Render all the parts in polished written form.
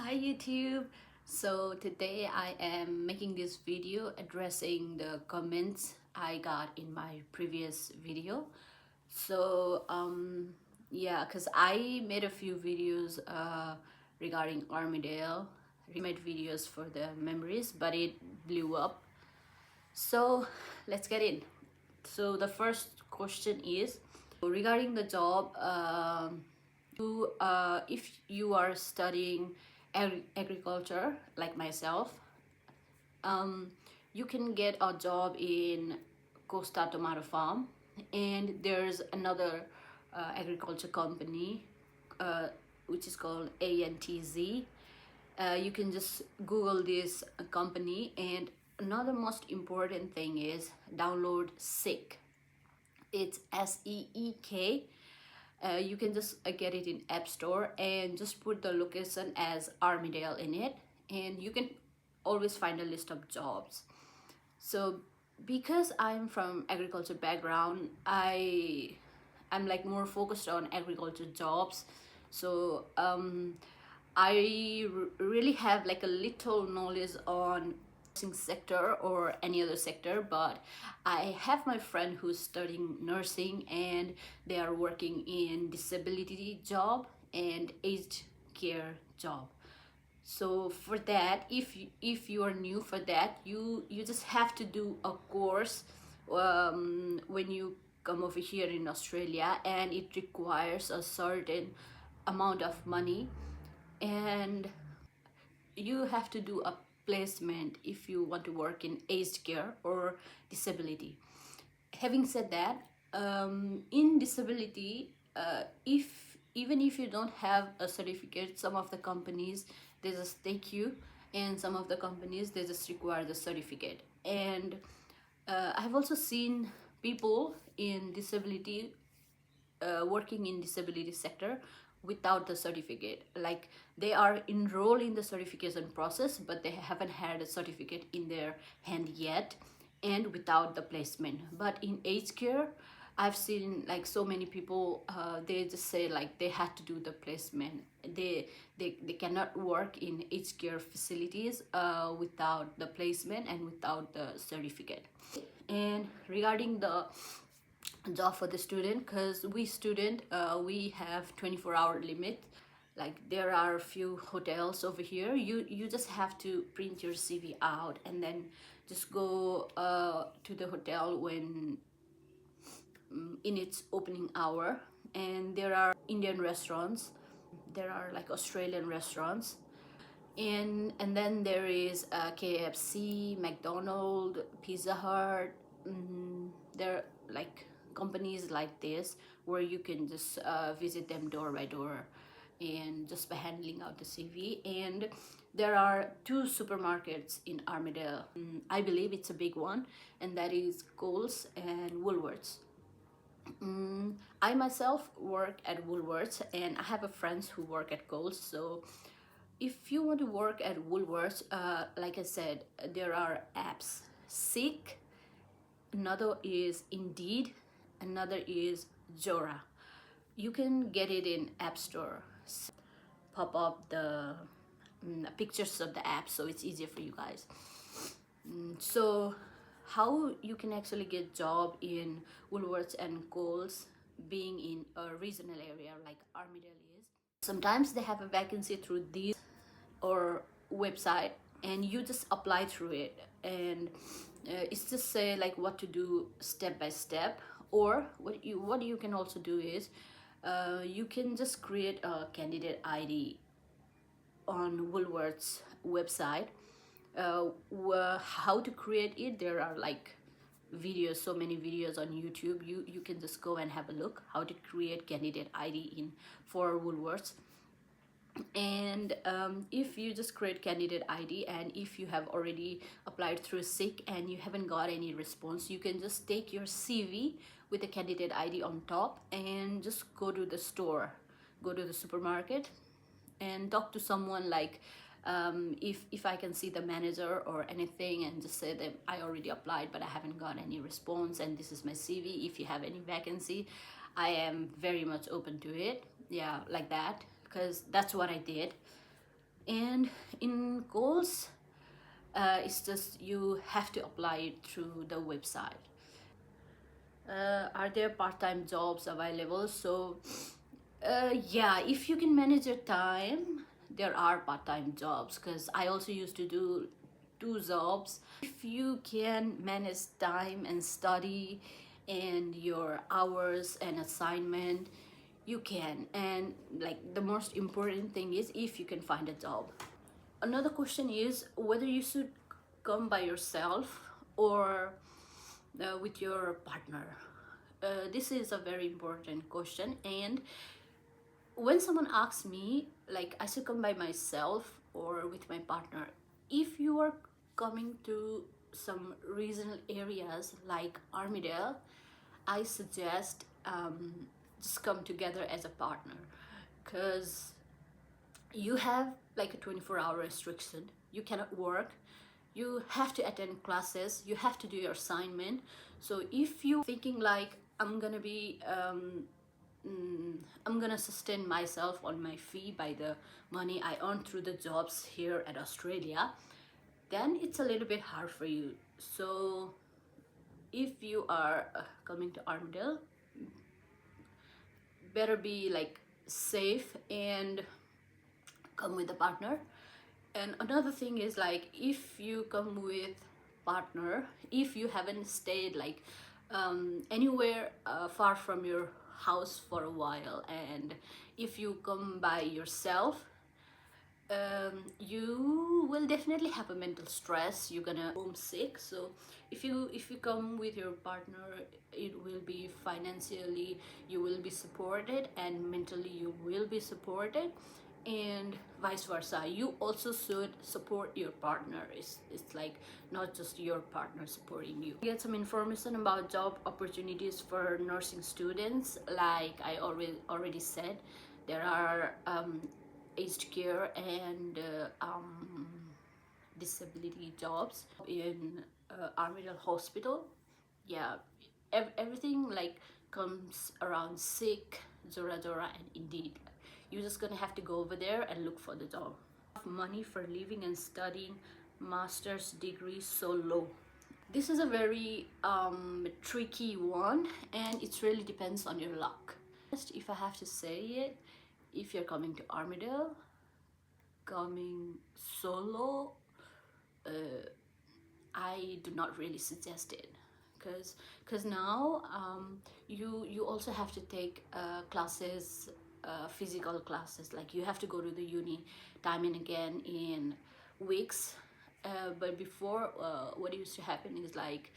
Hi YouTube. So today I am making this video addressing the comments I got in my previous video. So yeah, because I made a few videos regarding Armidale. I made videos for the memories, but it blew up. So let's get in. So the first question is regarding the job. If you are studying agriculture like myself, you can get a job in Costa Tomato Farm, and there's another agriculture company which is called ANTZ. You can just Google this company, and another most important thing is download SEEK. It's SEEK. You can just get it in App Store and just put the location as Armidale in it, and you can always find a list of jobs. So because I'm from agriculture background, I'm like more focused on agriculture jobs. So I really have like a little knowledge on nursing sector or any other sector, but I have my friend who's studying nursing, and they are working in disability job and aged care job. So for that, if you are new for that, you just have to do a course when you come over here in Australia, and it requires a certain amount of money, and you have to do a placement if you want to work in aged care or disability. Having said that, in disability, if even if you don't have a certificate, some of the companies they just take you, and some of the companies they just require the certificate. And I've also seen people in disability working in disability sector without the certificate, like they are enrolled in the certification process but they haven't had a certificate in their hand yet, and without the placement. But in aged care, I've seen like so many people, they just say like they had to do the placement. They cannot work in aged care facilities without the placement and without the certificate. And regarding the job for the student, because we student, we have 24-hour limit. Like there are a few hotels over here, you just have to print your CV out and then just go to the hotel when in its opening hour. And there are Indian restaurants, there are like Australian restaurants, and then there is KFC, McDonald's, Pizza Hut. There are like companies like this where you can just visit them door by door and just by handling out the CV. And there are two supermarkets in Armidale. I believe it's a big one, and that is Coles and Woolworths. I myself work at Woolworths, and I have a friends who work at Coles. So if you want to work at Woolworths, like I said, there are apps. Seek, another is Indeed, another is Jora. You can get it in App Store. Pop up the pictures of the app, so it's easier for you guys. So how you can actually get job in Woolworths and Coles, being in a regional area like Armidale is. Sometimes they have a vacancy through these or website, and you just apply through it, and it's just say like what to do step by step. Or what you can also do is you can just create a candidate ID on Woolworths website. How to create it, there are like videos, so many videos on YouTube. You can just go and have a look how to create candidate ID in for Woolworths. And if you just create candidate ID, and if you have already applied through SICK and you haven't got any response, you can just take your CV with the candidate ID on top and just go to the store, go to the supermarket, and talk to someone like if I can see the manager or anything, and just say that I already applied but I haven't got any response, and this is my CV. If you have any vacancy, I am very much open to it. Yeah, like that, because that's what I did. And in goals, it's just you have to apply it through the website. Are there part-time jobs available? So yeah, if you can manage your time, there are part-time jobs, because I also used to do two jobs. If you can manage time and study and your hours and assignment, you can. And like the most important thing is if you can find a job. Another question is whether you should come by yourself or with your partner. This is a very important question, and when someone asks me like I should come by myself or with my partner, if you are coming to some regional areas like Armidale, I suggest just come together as a partner, because you have like a 24-hour restriction. You cannot work, you have to attend classes, you have to do your assignment. So if you thinking like I'm gonna sustain myself on my fee by the money I earn through the jobs here at Australia, then it's a little bit hard for you. So if you are coming to Armidale, better be like safe and come with a partner. And another thing is like if you come with partner, if you haven't stayed like anywhere far from your house for a while, and if you come by yourself, you will definitely have a mental stress, you're gonna homesick. So if you come with your partner, it will be financially you will be supported and mentally you will be supported, and vice versa. You also should support your partner. It's like not just your partner supporting you. Get some information about job opportunities for nursing students. Like I already said, there are aged care and disability jobs in Armidale Hospital. Yeah, everything like comes around sick, Zora Zora, and Indeed. You're just gonna have to go over there and look for the job. Money for living and studying master's degree so low. This is a very tricky one, and it really depends on your luck. Just if I have to say it, if you're coming to Armidale, coming solo, I do not really suggest it, because now you also have to take classes, physical classes. Like you have to go to the uni time and again in weeks. But before, what used to happen is like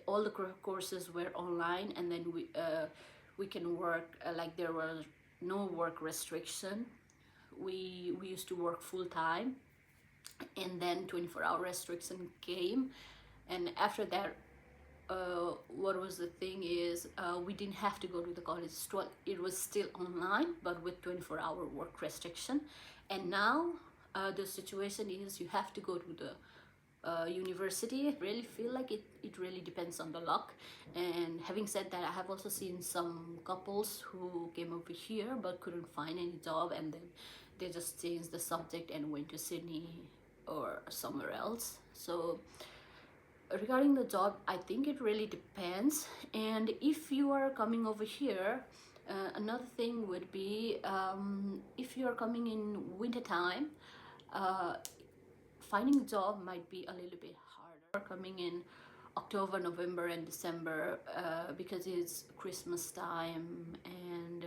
all the courses were online, and then we can work like there was no work restriction. We used to work full time, and then 24-hour restriction came, and after that what was the thing is we didn't have to go to the college. It was still online, but with 24-hour work restriction. And now the situation is you have to go to the university. I really feel like it really depends on the luck. And having said that, I have also seen some couples who came over here but couldn't find any job, and then they just changed the subject and went to Sydney or somewhere else. So regarding the job, I think it really depends. And if you are coming over here, another thing would be if you are coming in winter time, finding a job might be a little bit harder. Coming in October, November, and December, because it's Christmas time and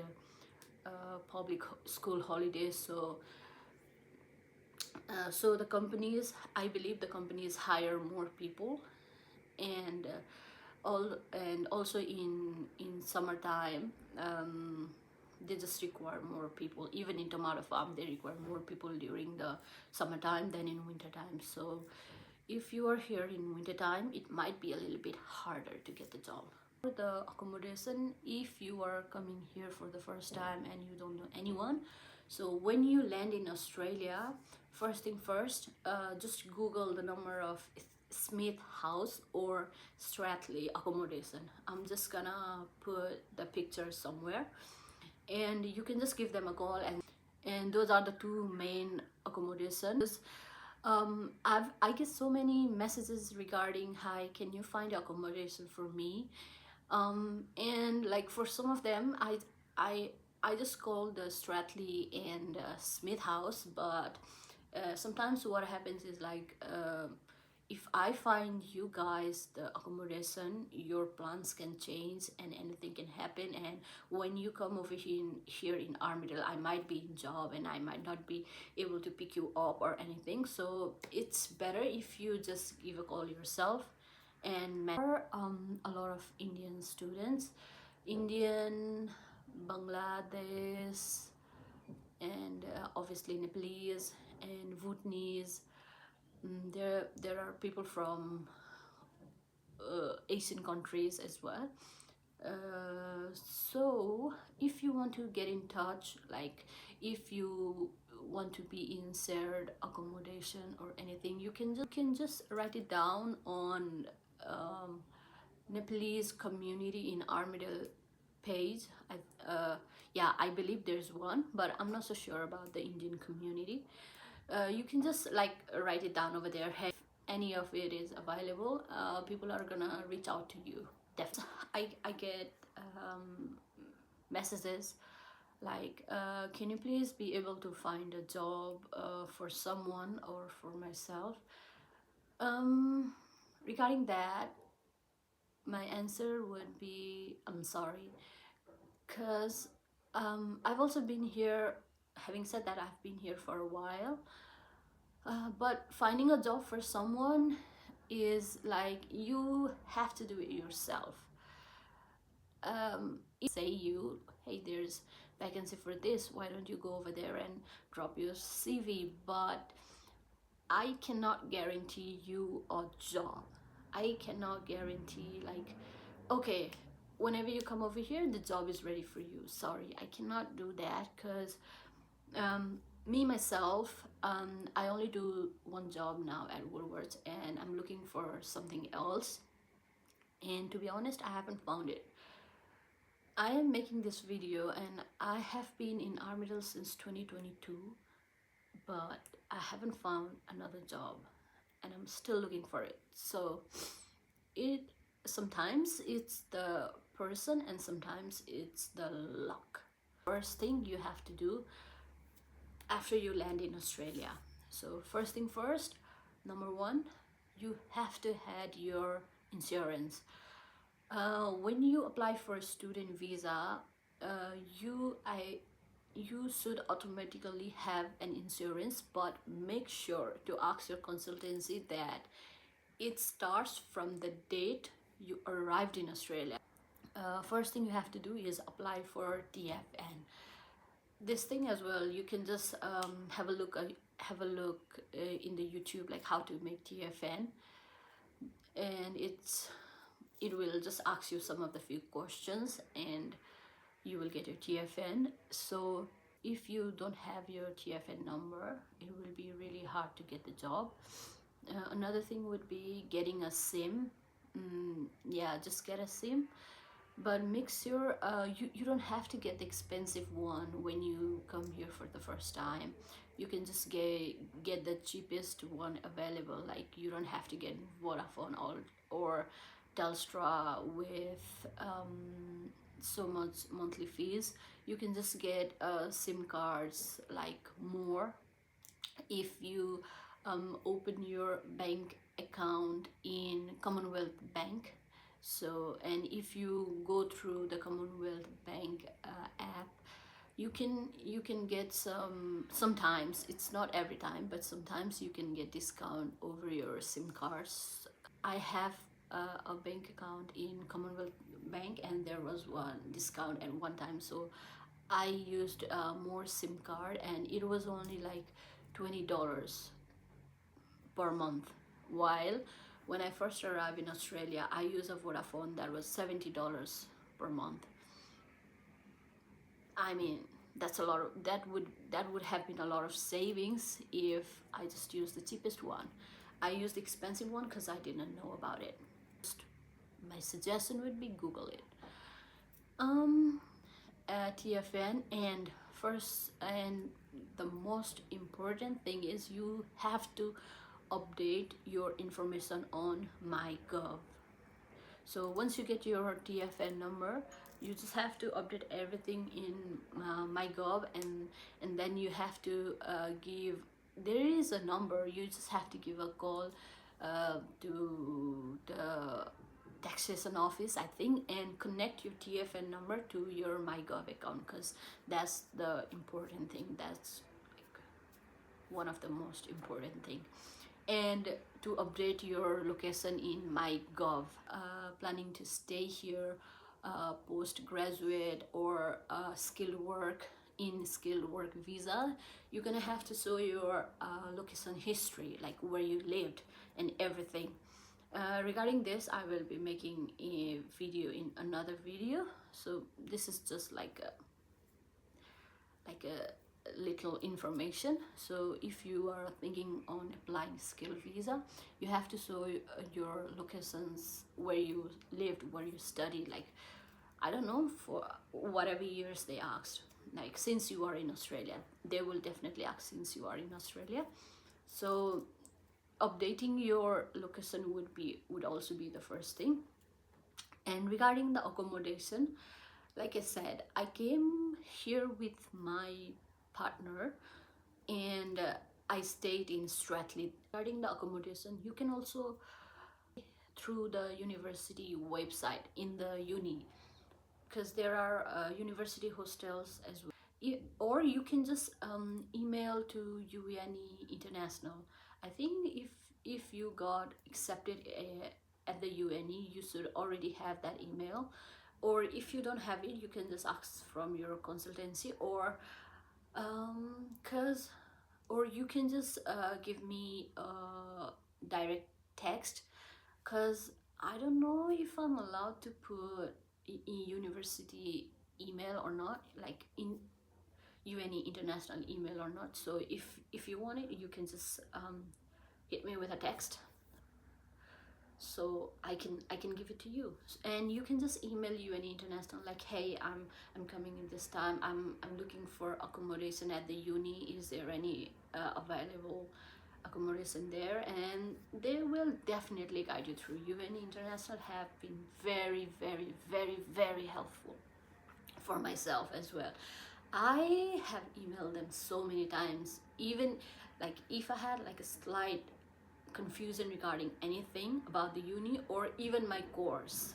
public school holidays. So the companies, I believe the companies hire more people, and also in summertime, they just require more people. Even in tomato farm, they require more people during the summertime than in wintertime. So if you are here in wintertime, it might be a little bit harder to get the job. For the accommodation, if you are coming here for the first time and you don't know anyone, so when you land in Australia, first thing first, just Google the number of Smith House or Stratley accommodation. I'm just gonna put the picture somewhere, and you can just give them a call, and those are the two main accommodations. I get so many messages regarding, hi, can you find accommodation for me? And like for some of them, I I just call the Stratley and Smith House, but sometimes what happens is like, if I find you guys the accommodation, your plans can change and anything can happen. And when you come over here in Armidale, I might be in job and I might not be able to pick you up or anything. So it's better if you just give a call yourself. And a lot of Indian students, Indian, Bangladesh, and obviously Nepalese and Bhutanese. There are people from Asian countries as well. So if you want to get in touch, like if you want to be in shared accommodation or anything, you can just write it down on Nepalese community in Armidale page. Yeah, I believe there's one, but I'm not so sure about the Indian community. You can just like write it down over there. Hey, if any of it is available, people are gonna reach out to you. Definitely. I get messages like, can you please be able to find a job for someone or for myself? Regarding that, my answer would be, I'm sorry, because I've also been here. Having said that, I've been here for a while, but finding a job for someone is like you have to do it yourself. Say you, hey, there's vacancy for this, why don't you go over there and drop your CV? But I cannot guarantee you a job. I cannot guarantee like, okay, whenever you come over here, the job is ready for you. Sorry, I cannot do that, because me myself, I only do one job now at Woolworths, and I'm looking for something else. And to be honest, I haven't found it. I am making this video, and I have been in Armidale since 2022, but I haven't found another job, and I'm still looking for it. So it sometimes it's the person and sometimes it's the luck. First thing you have to do after you land in Australia. So first thing first, number one, you have to have your insurance. When you apply for a student visa, you should automatically have an insurance, but make sure to ask your consultancy that it starts from the date you arrived in Australia. First thing you have to do is apply for TFN. This thing as well, you can just have a look in the YouTube, like how to make TFN, and it will just ask you some of the few questions and you will get your TFN. So if you don't have your TFN number, it will be really hard to get the job. Another thing would be getting a SIM. Yeah, just get a SIM, but make sure you don't have to get the expensive one when you come here for the first time. You can just get the cheapest one available. Like you don't have to get Vodafone or Telstra with so much monthly fees. You can just get SIM cards like more if you open your bank account in Commonwealth Bank. So, and if you go through the Commonwealth Bank app, you can get sometimes, it's not every time, but sometimes you can get discount over your SIM cards. I have a bank account in Commonwealth Bank, and there was one discount at one time, so I used more SIM card, and it was only like $20 per month, while when I first arrived in Australia, I used a Vodafone that was $70 per month. I mean, that's a lot of, that would have been a lot of savings if I just used the cheapest one. I used the expensive one because I didn't know about it. My suggestion would be Google it. TFN, and the most important thing is you have to update your information on MyGov. So once you get your TFN number, you just have to update everything in MyGov, and then you have to give, there is a number, you just have to give a call to the taxation office, I think, and connect your TFN number to your MyGov account, because that's the important thing. That's like one of the most important thing. And to update your location in MyGov. Planning to stay here, postgraduate or skilled work, in skilled work visa, you're gonna have to show your location history, like where you lived and everything. Regarding this, I will be making a video in another video. So this is just like a little information. So if you are thinking on applying skill visa, you have to show your locations, where you lived, where you studied, like I don't know, for whatever years they asked. Like since you are in Australia, they will definitely ask since you are in Australia. So updating your location would also be the first thing. And regarding the accommodation, like I said, I came here with my partner, and I stayed in Strathclyde. Regarding the accommodation, you can also through the university website in the uni, because there are university hostels as well. Or you can just email to UNE International. I think if you got accepted at the UNE, you should already have that email. Or if you don't have it, you can just ask from your consultancy, or or you can just give me a direct text, because I don't know if I'm allowed to put university email or not, like in UNE International email or not. So if you want it, you can just hit me with a text, so I can give it to you. And you can just email UNE International like, hey, I'm coming in this time, I'm looking for accommodation at the uni, is there any available accommodation there? And they will definitely guide you through. UNE International have been very, very, very, very helpful for myself as well. I have emailed them so many times, even like if I had like a slight confusion regarding anything about the uni or even my course,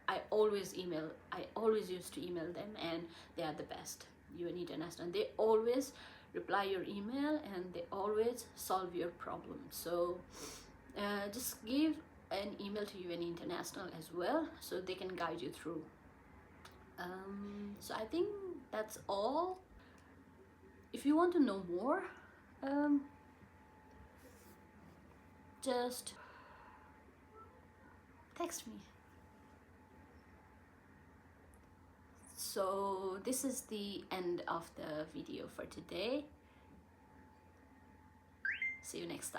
I always used to email them, and they are the best. UNE International, they always reply your email and they always solve your problem. So just give an email to UNE International as well, so they can guide you through. So I think that's all. If you want to know more, just text me. So this is the end of the video for today. See you next time.